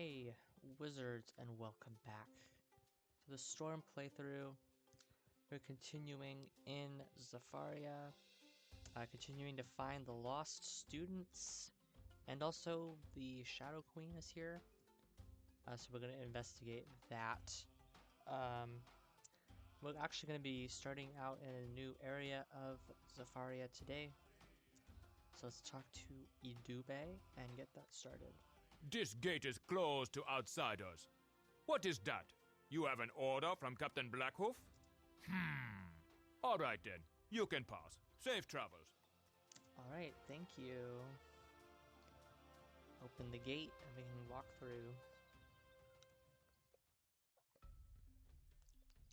Hey, wizards, and welcome back to the Storm playthrough. We're continuing in Zafaria, continuing to find the lost students, and also the Shadow Queen is here. So we're going to investigate that. We're actually going to be starting out in a new area of Zafaria today. So let's talk to Idube and get that started. This gate is closed to outsiders. What is that? You have an order from Captain Blackhoof? All right then, you can pass. Safe travels. All right, thank you. Open the gate and we can walk through.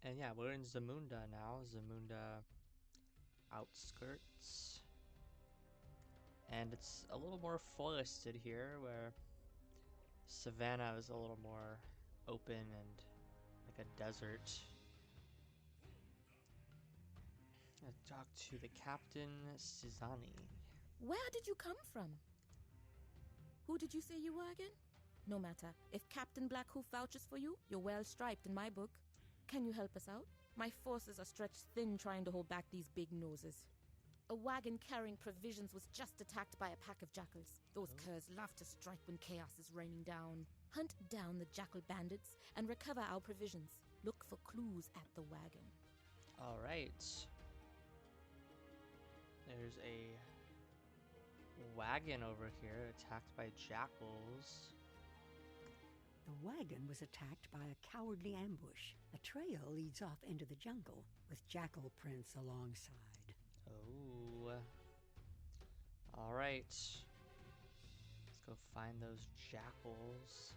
And yeah, we're in Zamunda now. Zamunda outskirts. And it's a little more forested here, where Savannah is a little more open and like a desert. I talked to the Captain Sizani. Where did you come from? Who did you say you were again? No matter. If Captain Blackhoof vouches for you, you're well striped in my book. Can you help us out? My forces are stretched thin trying to hold back these big noses. A wagon carrying provisions was just attacked by a pack of jackals. Those curs love to strike when chaos is raining down. Hunt down the jackal bandits and recover our provisions. Look for clues at the wagon. All right. There's a wagon over here attacked by jackals. The wagon was attacked by a cowardly ambush. A trail leads off into the jungle with jackal prints alongside. Oh. All right. Let's go find those jackals.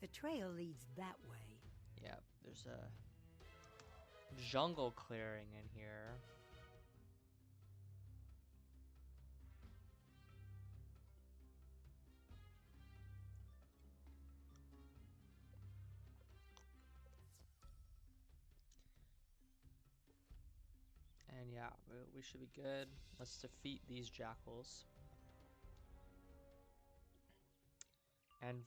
The trail leads that way. Yep, there's a jungle clearing in here. And yeah, we should be good. Let's defeat these jackals. And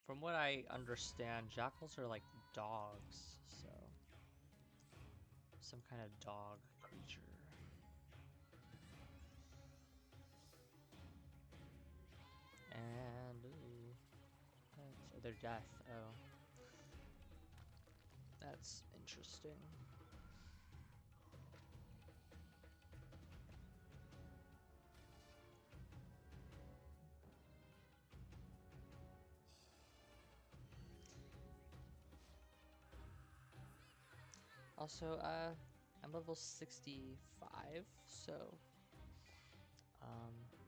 from what I understand, jackals are like dogs, so some kind of dog creature. And their death. Oh, that's interesting. Also, I'm level 65, so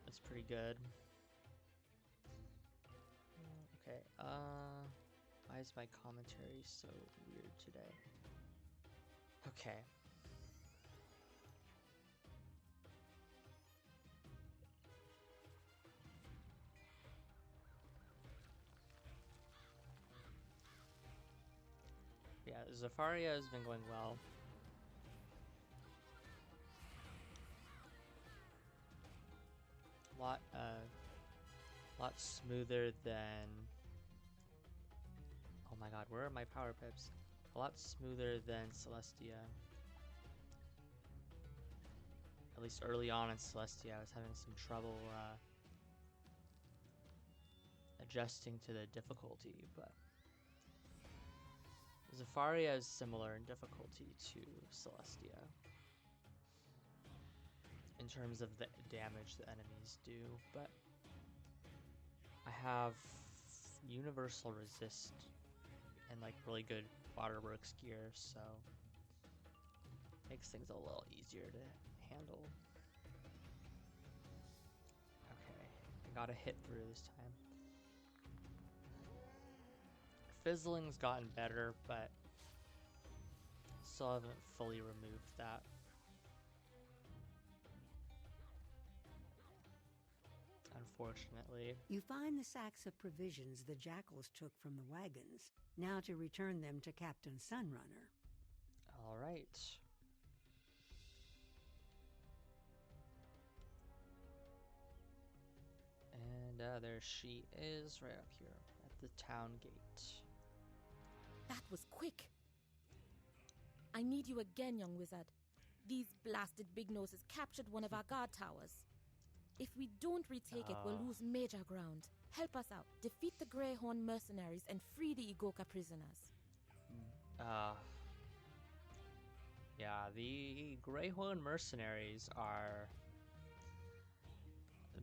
it's pretty good. Okay, why is my commentary so weird today? Okay. Yeah, Zafaria has been going well. Lot smoother than. Oh my God, where are my power pips? A lot smoother than Celestia. At least early on in Celestia, I was having some trouble adjusting to the difficulty, but Zafaria is similar in difficulty to Celestia in terms of the damage the enemies do, but I have universal resist and like really good waterworks gear, so makes things a little easier to handle. Okay, I got a hit through this time. Fizzling's gotten better, but still haven't fully removed that. Unfortunately. You find the sacks of provisions the jackals took from the wagons, now to return them to Captain Sunrunner. All right. And there she is, right up here at the town gate. That was quick. I need you again, young wizard. These blasted big noses captured one of our guard towers. If we don't retake it, we'll lose major ground. Help us out. Defeat the Greyhorn mercenaries and free the Igoka prisoners. Yeah, the Greyhorn mercenaries are...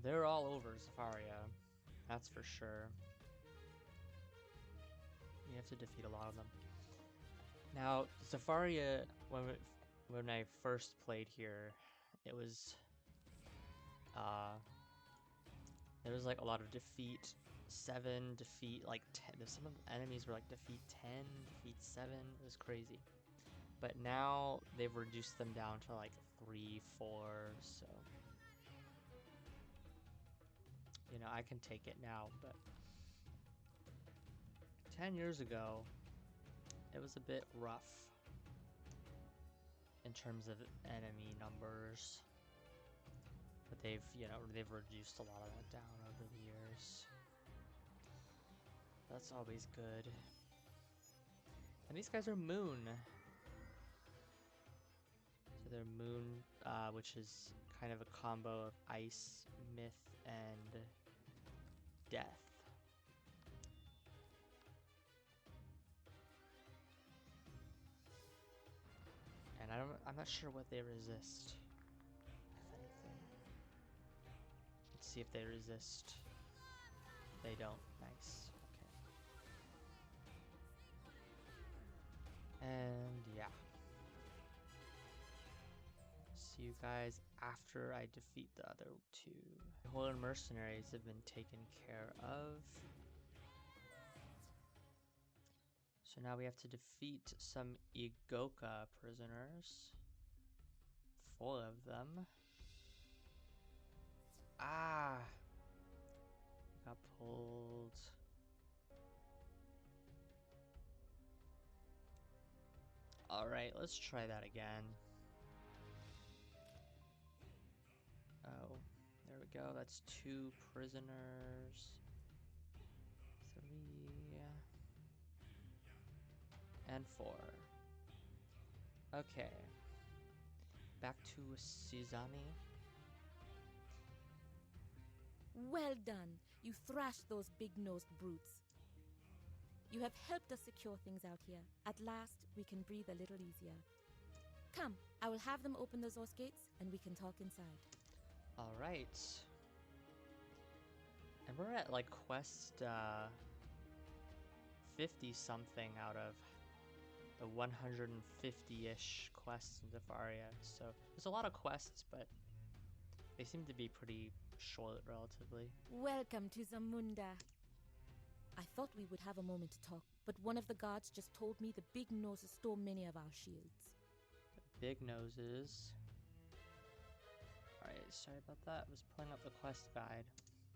They're all over Zafaria. That's for sure. You have to defeat a lot of them. Now, Zafaria, when I first played here, it was... there was like a lot of defeat 7, defeat like 10. Some of the enemies were like defeat 10, defeat 7. It was crazy. But now they've reduced them down to like 3, 4. So, you know, I can take it now. But 10 years ago, it was a bit rough in terms of enemy numbers. But they've reduced a lot of that down over the years. That's always good. And these guys are moon. So they're moon, which is kind of a combo of ice, myth, and death. And I'm not sure what they resist. See if they resist. They don't. Nice. Okay. And yeah. See you guys after I defeat the other 2. The Holy mercenaries have been taken care of. So now we have to defeat some Igoka prisoners. 4 of them. Ah! Got pulled. Alright, let's try that again. Oh, there we go. That's 2 prisoners. 3. And 4. Okay. Back to Suzami. Well done. You thrashed those big-nosed brutes. You have helped us secure things out here. At last, we can breathe a little easier. Come, I will have them open the Zos gates, and we can talk inside. All right. And we're at like quest 50-something out of the 150-ish quests in Zafaria. So there's a lot of quests, but they seem to be pretty short relatively. Welcome to Zamunda. I thought we would have a moment to talk, but one of the guards just told me the big noses stole many of our shields. The big noses. Alright, sorry about that. I was pulling up the quest guide.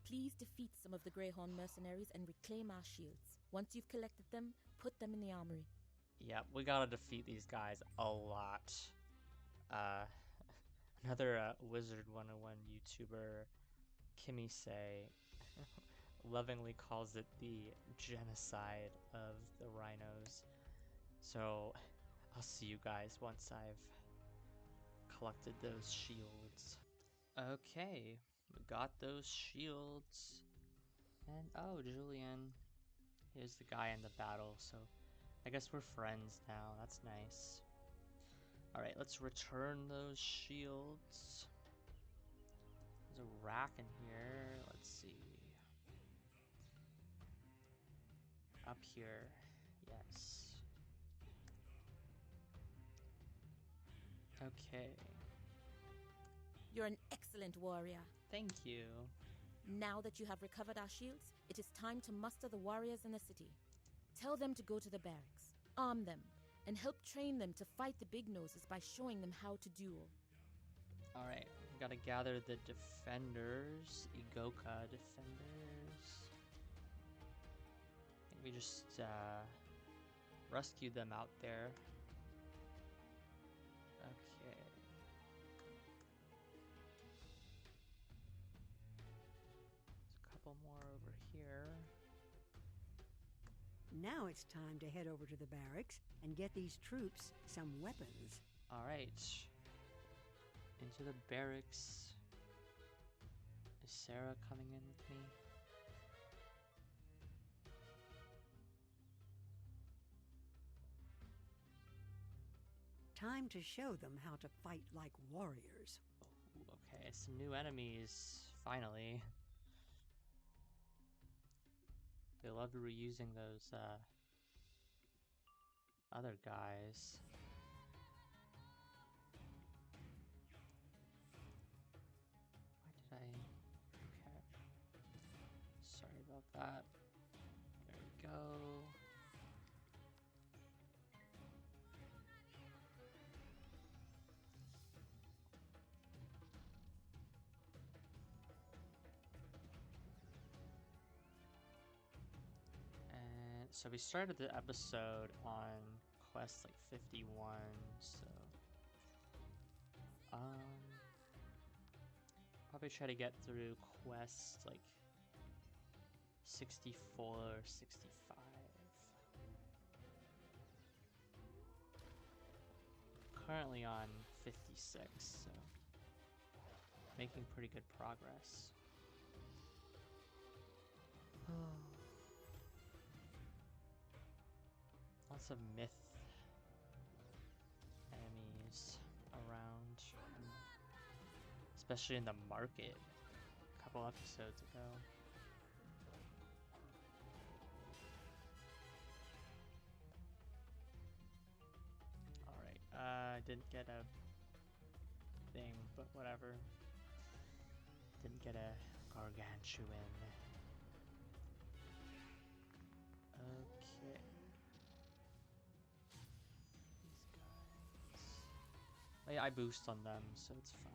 Please defeat some of the Greyhorn mercenaries and reclaim our shields. Once you've collected them, put them in the armory. Yep, we gotta defeat these guys a lot. Another Wizard101 YouTuber, Kimise, lovingly calls it the genocide of the rhinos. So I'll see you guys once I've collected those shields. Okay, we got those shields. And oh, Julian. Here's the guy in the battle, so I guess we're friends now. That's nice. Alright, let's return those shields. There's a rack in here. Let's see. Up here. Yes. Okay. You're an excellent warrior. Thank you. Now that you have recovered our shields, it is time to muster the warriors in the city. Tell them to go to the barracks, arm them, and help train them to fight the big noses by showing them how to duel. Alright, we gotta gather the defenders, Igoka defenders. I think we just rescued them out there. Okay. There's a couple more over here. Now it's time to head over to the barracks and get these troops some weapons. Alright. Into the barracks. Is Sarah coming in with me? Time to show them how to fight like warriors. Ooh, okay, some new enemies, finally. They loved reusing those, other guys. Why did I... Okay. Sorry about that. There we go. So we started the episode on quest like 51, so probably try to get through quest like 64 or 65. Currently on 56, so making pretty good progress. Lots of myth enemies around, especially in the market a couple episodes ago. Alright, I didn't get a thing, but whatever. Didn't get a gargantuan. Okay. I boost on them, so it's fine.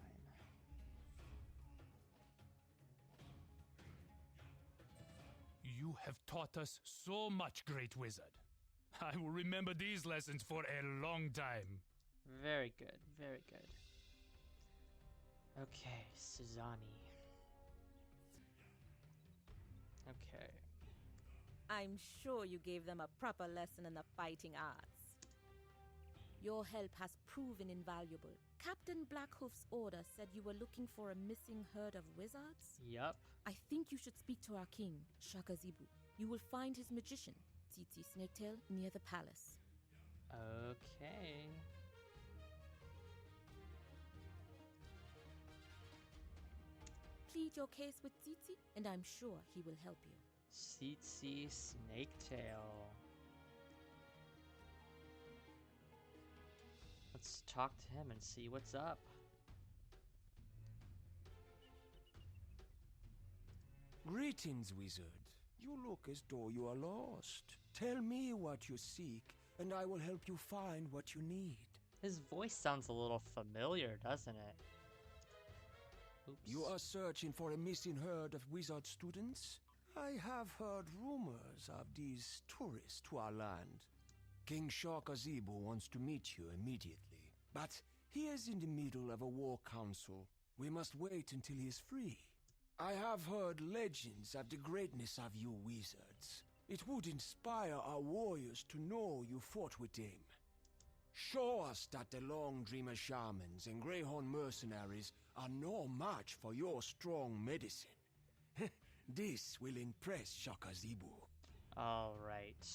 You have taught us so much, great wizard. I will remember these lessons for a long time. Very good, very good. Okay, Suzani. Okay. I'm sure you gave them a proper lesson in the fighting arts. Your help has proven invaluable. Captain Blackhoof's order said you were looking for a missing herd of wizards? Yup. I think you should speak to our king, Shakazibu. You will find his magician, Tsitsi Snaketail, near the palace. Okay. Plead your case with Tsitsi, and I'm sure he will help you. Tsitsi Snaketail. Let's talk to him and see what's up. Greetings, wizard. You look as though you are lost. Tell me what you seek, and I will help you find what you need. His voice sounds a little familiar, doesn't it? Oops. You are searching for a missing herd of wizard students? I have heard rumors of these tourists to our land. King Shakazibu wants to meet you immediately, but he is in the middle of a war council. We must wait until he is free. I have heard legends of the greatness of you wizards. It would inspire our warriors to know you fought with him. Show us that the Long Dreamer shamans and Greyhorn mercenaries are no match for your strong medicine. This will impress Shakazibu. Alright.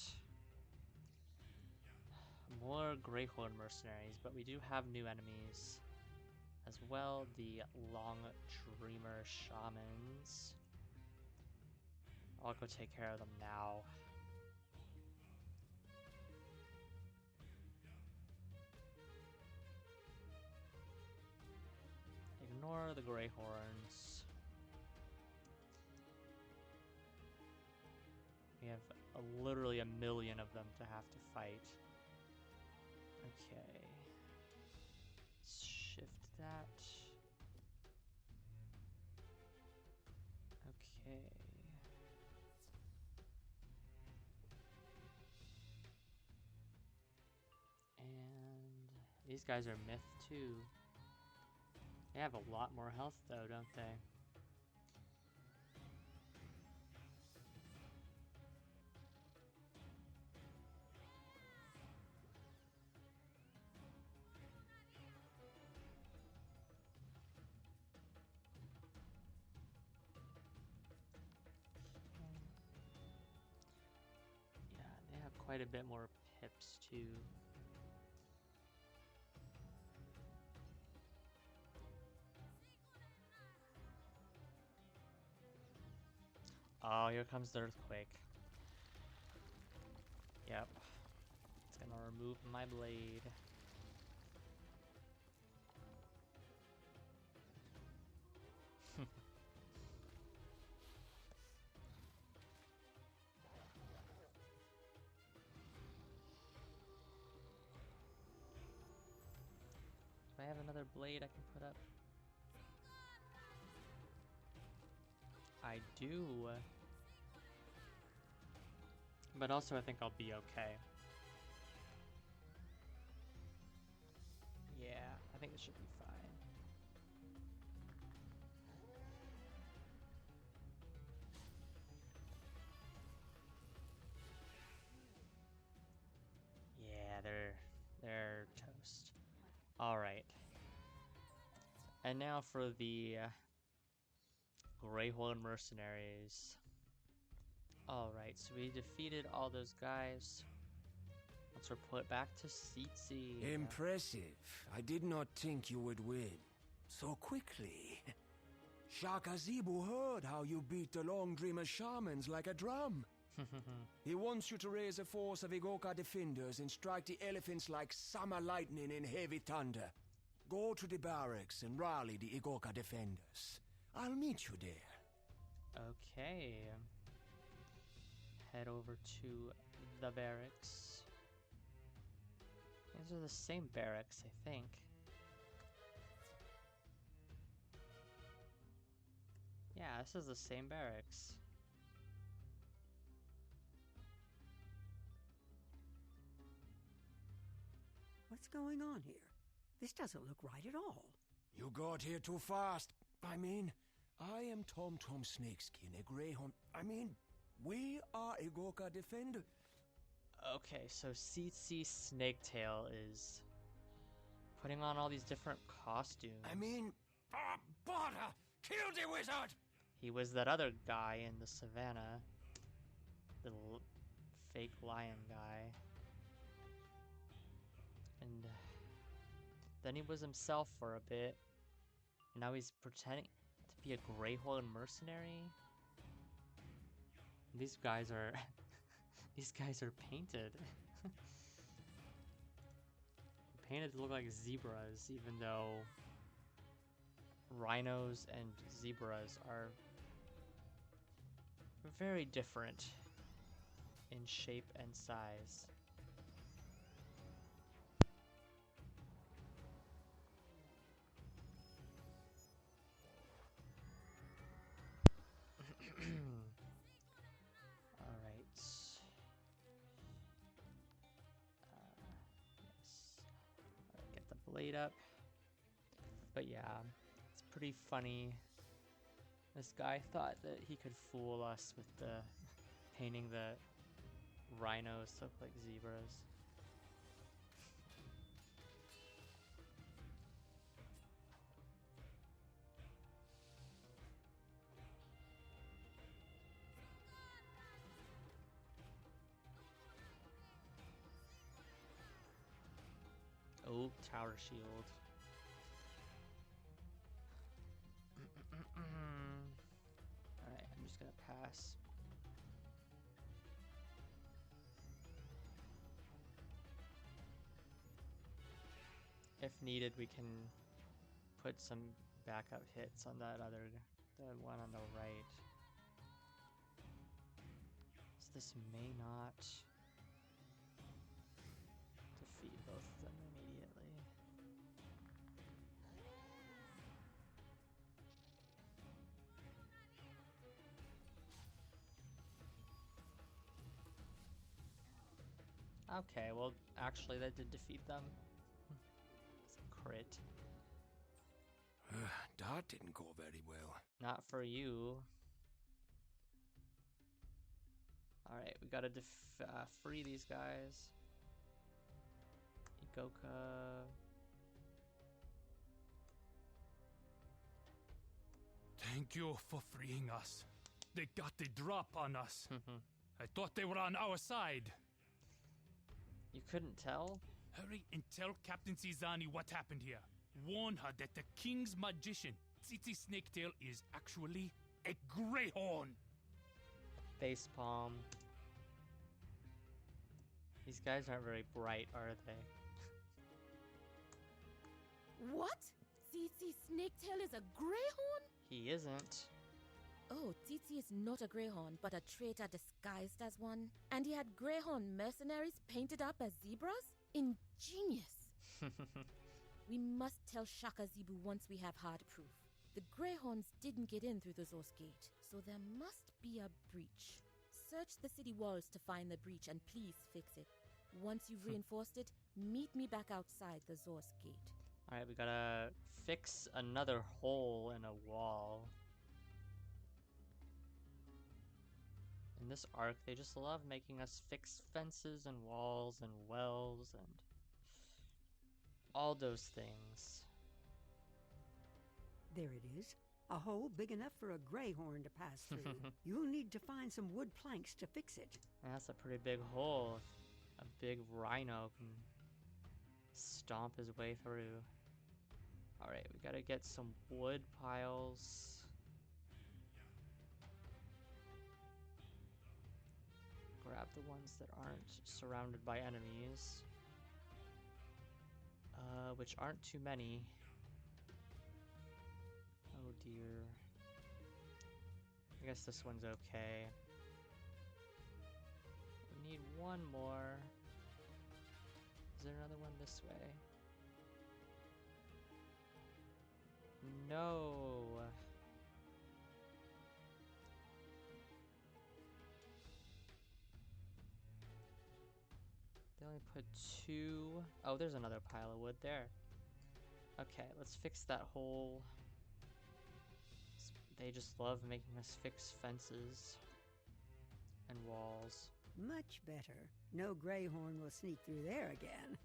More Greyhorn mercenaries, but we do have new enemies as well, the Long Dreamer shamans. I'll go take care of them now. Ignore the Greyhorns. We have literally a million of them to have to fight. Okay. Let's shift that. Okay. And these guys are myth too. They have a lot more health though, don't they? quite a bit more pips too. Oh, here comes the earthquake. Yep. It's gonna remove my blade. Do I have another blade I can put up? I do. But also I think I'll be okay. Yeah, I think it should be fine. Yeah, they're toast. All right. And now for the Greyhorn mercenaries. All right, so we defeated all those guys. Let's report back to Tsitsi. Impressive. I did not think you would win so quickly. Shaka Zebu heard how you beat the Long Dreamer shamans like a drum. He wants you to raise a force of Igoka defenders and strike the elephants like summer lightning in heavy thunder. Go to the barracks and rally the Igoka defenders. I'll meet you there. Okay. Head over to the barracks. These are the same barracks, I think. Yeah, this is the same barracks. What's going on here? This doesn't look right at all. You got here too fast. I mean, I am Tom Tom Snakeskin, a Greyhound. We are Igoka defender. Okay, so Tsitsi Snaketail is putting on all these different costumes. Barter! Kill the wizard! He was that other guy in the savannah. The fake lion guy. And then he was himself for a bit. And now he's pretending to be a Greyhorn mercenary. And these guys are... these guys are painted. Painted to look like zebras, even though rhinos and zebras are very different in shape and size. All right. Yes. All right, get the blade up. But yeah, it's pretty funny. This guy thought that he could fool us with the painting the rhinos to look like zebras. Oh, tower shield. Alright, I'm just gonna pass. If needed, we can put some backup hits on the one on the right. So this may not defeat both of them immediately. Okay, well, actually that did defeat them. It's a crit. That didn't go very well. Not for you. Alright, we gotta free these guys. Igoka. Thank you for freeing us. They got the drop on us. I thought they were on our side. You couldn't tell? Hurry and tell Captain Cizani what happened here. Warn her that the king's magician, Tsitsi Snaketail, is actually a greyhorn. Facepalm. These guys aren't very bright, are they? What? Tsitsi Snaketail is a greyhorn? He isn't. Oh, Tsitsi is not a greyhorn, but a traitor disguised as one. And he had greyhorn mercenaries painted up as zebras? Ingenious. We must tell Shaka Zebu once we have hard proof. The greyhorns didn't get in through the Zor's gate, so there must be a breach. Search the city walls to find the breach and please fix it. Once you've reinforced it, meet me back outside the Zor's gate. Alright, we gotta fix another hole in a wall. In this arc, they just love making us fix fences and walls and wells and all those things. There it is. A hole big enough for a greyhorn to pass through. You'll need to find some wood planks to fix it. That's a pretty big hole. A big rhino can stomp his way through. Alright, we gotta get some wood piles. Grab the ones that aren't surrounded by enemies. Which aren't too many. Oh dear. I guess this one's okay. We need one more. Is there another one this way? No. They only put 2. Oh, there's another pile of wood there. Okay, let's fix that hole. They just love making us fix fences and walls. Much better. No greyhorn will sneak through there again.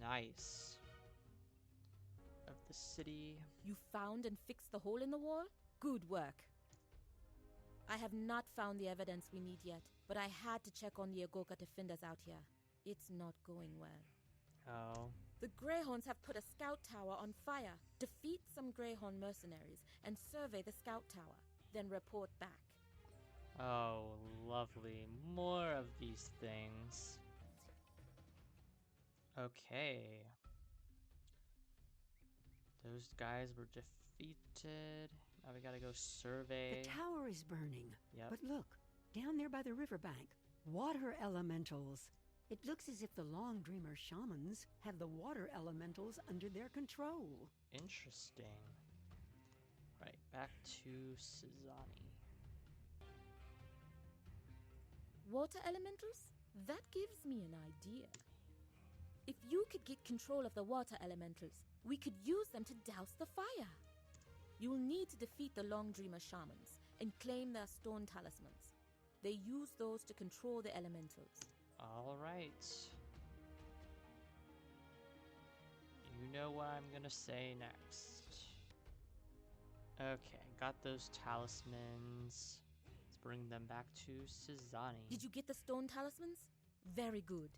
Nice. Of the city. You found and fixed the hole in the wall? Good work. I have not found the evidence we need yet, but I had to check on the Agoka defenders out here. It's not going well. Oh. The Greyhorns have put a scout tower on fire. Defeat some Greyhorn mercenaries and survey the scout tower, then report back. Oh, lovely. More of these things. Okay. Those guys were defeated. Now we gotta go survey. The tower is burning. Yep. But look, down there by the riverbank, water elementals. It looks as if the Long Dreamer shamans have the water elementals under their control. Interesting. Right, back to Cizani. Water elementals? That gives me an idea. If you could get control of the water elementals, we could use them to douse the fire. You'll need to defeat the Long Dreamer shamans and claim their stone talismans. They use those to control the elementals. All right. You know what I'm gonna say next. Okay, got those talismans. Let's bring them back to Cizani. Did you get the stone talismans? Very good.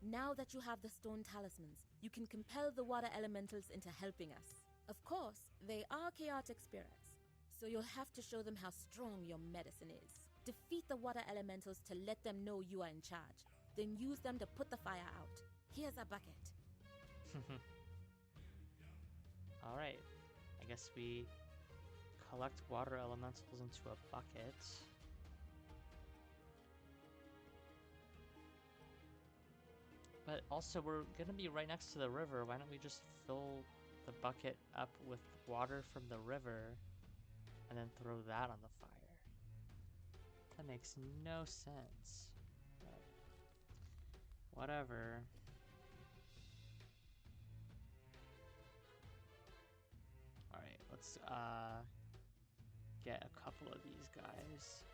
Now that you have the stone talismans, you can compel the water elementals into helping us. Of course, they are chaotic spirits, so you'll have to show them how strong your medicine is. Defeat the water elementals to let them know you are in charge. Then use them to put the fire out. Here's a bucket. Alright. I guess we collect water elementals into a bucket. But also, we're gonna be right next to the river. Why don't we just fill the bucket up with water from the river and then throw that on the fire? That makes no sense. But whatever. Alright, let's get a couple of these guys.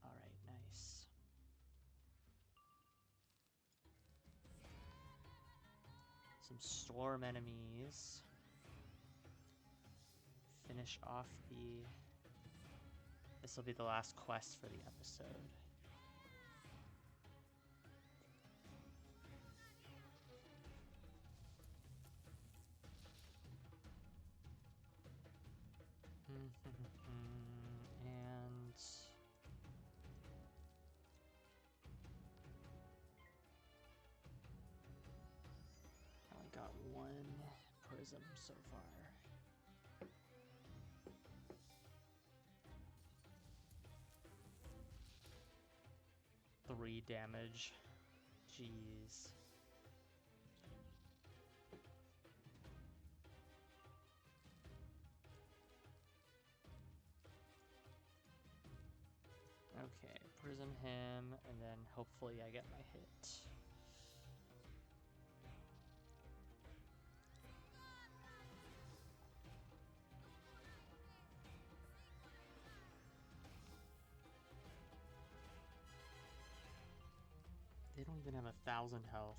Alright, nice. Some storm enemies. Finish off the... This will be the last quest for the episode. And I only got one prism so far. Three damage. Jeez. Okay, prism him, and then hopefully I get my hit. They don't even have 1,000 health.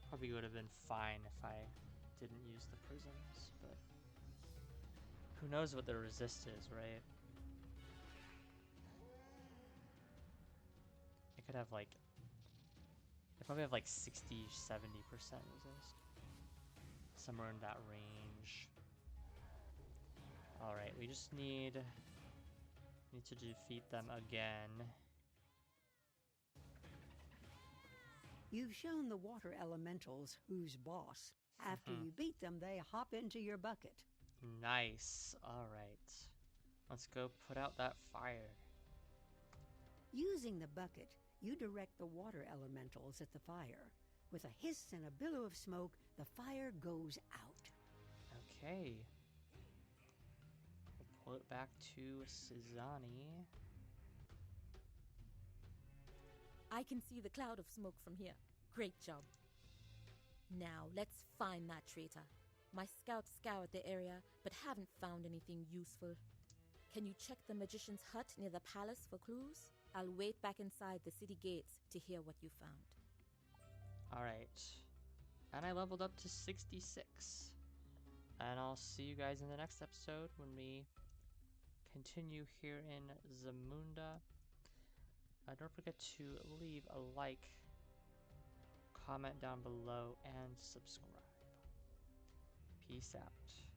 Probably would have been fine if I didn't use the prisms, but who knows what their resist is, right? I could have like, I probably have like 60, 70% resist. Somewhere in that range. Alright, we just need to defeat them again. You've shown the water elementals who's boss. After you beat them, they hop into your bucket. Nice. Alright. Let's go put out that fire. Using the bucket, you direct the water elementals at the fire. With a hiss and a billow of smoke, the fire goes out. Okay. We'll pull it back to Sizani. I can see the cloud of smoke from here. Great job. Now, let's find that traitor. My scouts scoured the area, but haven't found anything useful. Can you check the magician's hut near the palace for clues? I'll wait back inside the city gates to hear what you found. Alright. And I leveled up to 66. And I'll see you guys in the next episode when we continue here in Zamunda. Don't forget to leave a like, comment down below, and subscribe. Peace out.